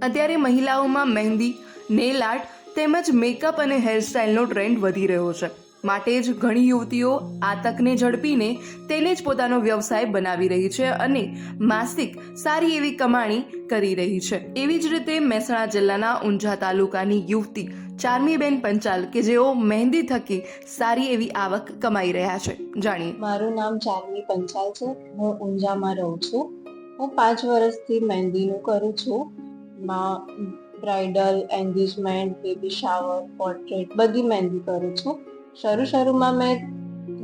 અત્યારે મહિલાઓમાં મહેંદી, nail art તેમજ મેકઅપ અને હેરસ્ટાઇલનો ટ્રેન્ડ વધી રહ્યો છે. માટે જ ઘણી યુવતીઓ આ તકને ઝડપીને તેને જ પોતાનો વ્યવસાય બનાવી રહી છે અને માસિક સારી એવી કમાણી કરી રહી છે. એવી જ રીતે મહેસાણા જિલ્લાના ઊંઝા તાલુકાની યુવતી ચાર્મીબેન પંચાલ કે જેઓ મહેંદી થકી સારી એવી આવક કમાઈ રહ્યા છે. જાણીએ. મારું નામ ચાર્મી પંચાલ છે. હું ઊંઝામાં રહું છું. હું 5 વર્ષથી મહેંદીનું કરું છું. Bridal, engagement, baby shower, portrait બધી મહેંદી કરું છું. શરૂમાં મેં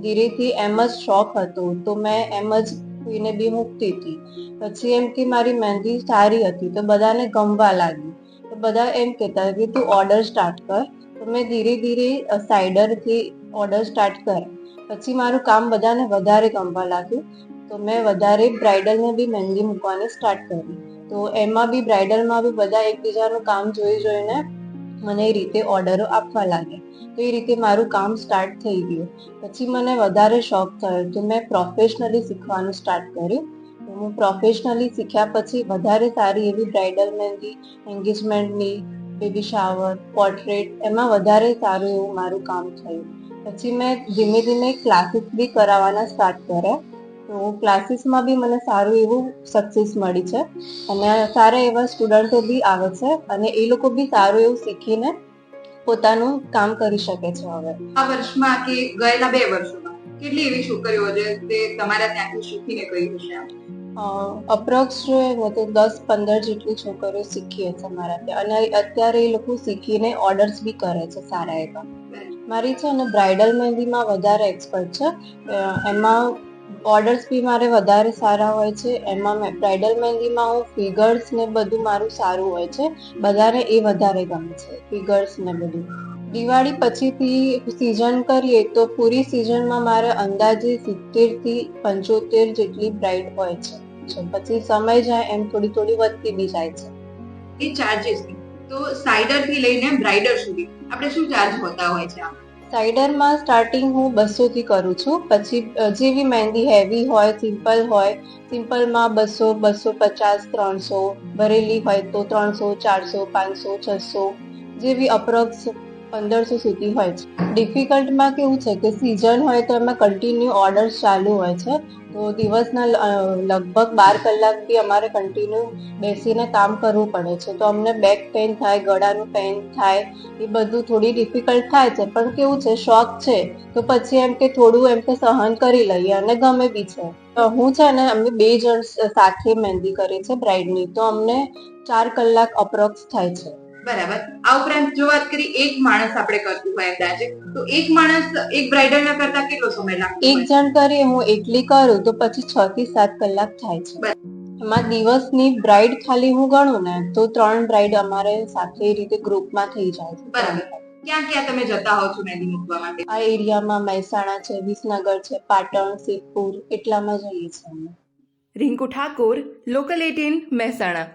ધીરેથી એમ જ શોખ હતો તો મેં એમ જ કોઈને બી મૂકતી હતી. પછી એમ કે મારી મહેંદી સારી હતી તો બધાને ગમવા લાગી. તો બધા એમ કહેતા કે તું ઓર્ડર સ્ટાર્ટ કર. તો મેં ધીરે સાઇડરથી ઓર્ડર સ્ટાર્ટ કર્યા. પછી મારું કામ બધાને વધારે ગમવા લાગ્યું તો મેં વધારે બ્રાઇડલને બી મહેંદી મૂકવાની સ્ટાર્ટ કરી. તો એમાં બી બ્રાઇડલમાં બી બધા એકબીજાનું કામ જોઈને મને એ રીતે ઓર્ડરો આપવા લાગ્યા. તો એ રીતે મારું કામ સ્ટાર્ટ થઈ ગયું. પછી મને વધારે શોખ થયો તો મેં પ્રોફેશનલી શીખવાનું સ્ટાર્ટ કર્યું. તો હું પ્રોફેશનલી શીખ્યા પછી વધારે સારી એવી બ્રાઇડલ મહેંદી, એન્ગેજમેન્ટની, બેબી શાવર, પોર્ટ્રેટ એમાં વધારે સારું એવું મારું કામ થયું. પછી મેં ધીમે ક્લાસીસ બી કરાવવાના સ્ટાર્ટ કર્યા. તો ક્લાસીસમાં બી મને સારું એવું સક્સેસ મળી છે અને સારા એવા સ્ટુડન્ટો બી આવે છે અને એ લોકો બી સારું એવું શીખીને પોતાનું કામ કરી શકે છે. હવે આ વર્ષમાં કે ગયેલા 2 વર્ષોમાં કેટલી એવી છોકરીઓ છે તે તમારા ત્યાંથી શીખીને ગઈ હશે? અપ્રોક્સ જોઈએ તો 10-15 જેટલી છોકરીઓ શીખી હશે મારા ત્યાં અને અત્યારે એ લોકો શીખીને ઓર્ડર્સ બી કરે છે સારા એવા. મારી છે ને બ્રાઇડલ મહેંદીમાં વધારે એક્સપર્ટ છે. એમાં ઓર્ડર્સ બી મારે વધારે સારા હોય છે. એમાં બ્રાઇડલ મહેંદીમાં હું ફિગર્સ ને બધું મારું સારું હોય છે. બધાને એ વધારે ગમે છે ફિગર્સ ને બધું. દિવાળી પછીથી સિઝન કરીએ તો પૂરી સિઝનમાં મારે અંદાજે 70 થી 75 જેટલી બ્રાઇડ હોય છે. પછી સમય જાય એમ થોડી વધતી બી જાય છે. એ ચાર્जेस તો સાઇડર થી લઈને બ્રાઇડર સુધી આપણે શું ચાર્જ હોતા હોય છે? સાઇડરમાં સ્ટાર્ટિંગ હું 200 થી કરું છું. પછી જેવી મહેંદી હેવી હોય, સિમ્પલ હોય, સિમ્પલમાં 200, 250, 300, ભરેલી હોય તો 300, 400, 500, 600 જેવી અપ્રોક્સ 1500 સુધી હોય છે. ડિફિકલ્ટમાં કેવું છે કે સિઝન હોય તો એમાં કન્ટિન્યુ ઓર્ડર્સ ચાલુ હોય છે. તો દિવસના લગભગ 12 કલાક બી અમારે કન્ટિન્યુ બેસીને કામ કરવું પડે છે. તો અમને બેક પેઇન થાય, ગળાનું પેઇન થાય, એ બધું થોડી ડિફિકલ્ટ થાય છે. પણ કેવું છે શોખ છે તો પછી એમ કે થોડું એમ કે સહન કરી લઈએ અને ગમે બી છે. હું છે ને અમે 2 જણ સાથે મહેંદી કરી છે બ્રાઇડની તો અમને 4 કલાક અપ્રોક્સ થાય છે. બરાબર. આ ઉપરાંત જો વાત કરી એક માણસ આપણે કરતું હોય અંદાજે તો એક માણસ એક બ્રાઇડલ ના કરતા કેટલો સમય લાગતો? એક જણ કરીએ હું એકલી કરું તો પછી 6 થી 7 કલાક થાય છે. એમાં દિવસની બ્રાઇડ ખાલી હું ગણું ને તો 3 બ્રાઇડ અમારે સાથે એ રીતે ગ્રુપમાં થઈ જાય છે. બરાબર. ક્યાં તમે જતા હો છો મહેંદી મૂકવા માટે? આ એરિયામાં મહેસાણા છે, વિસનગર છે, પાટણ, સિદ્ધપુર એટલામાં જઈએ છીએ અમે. રિંકુ ઠાકોર, લોકલ 18, મહેસાણા.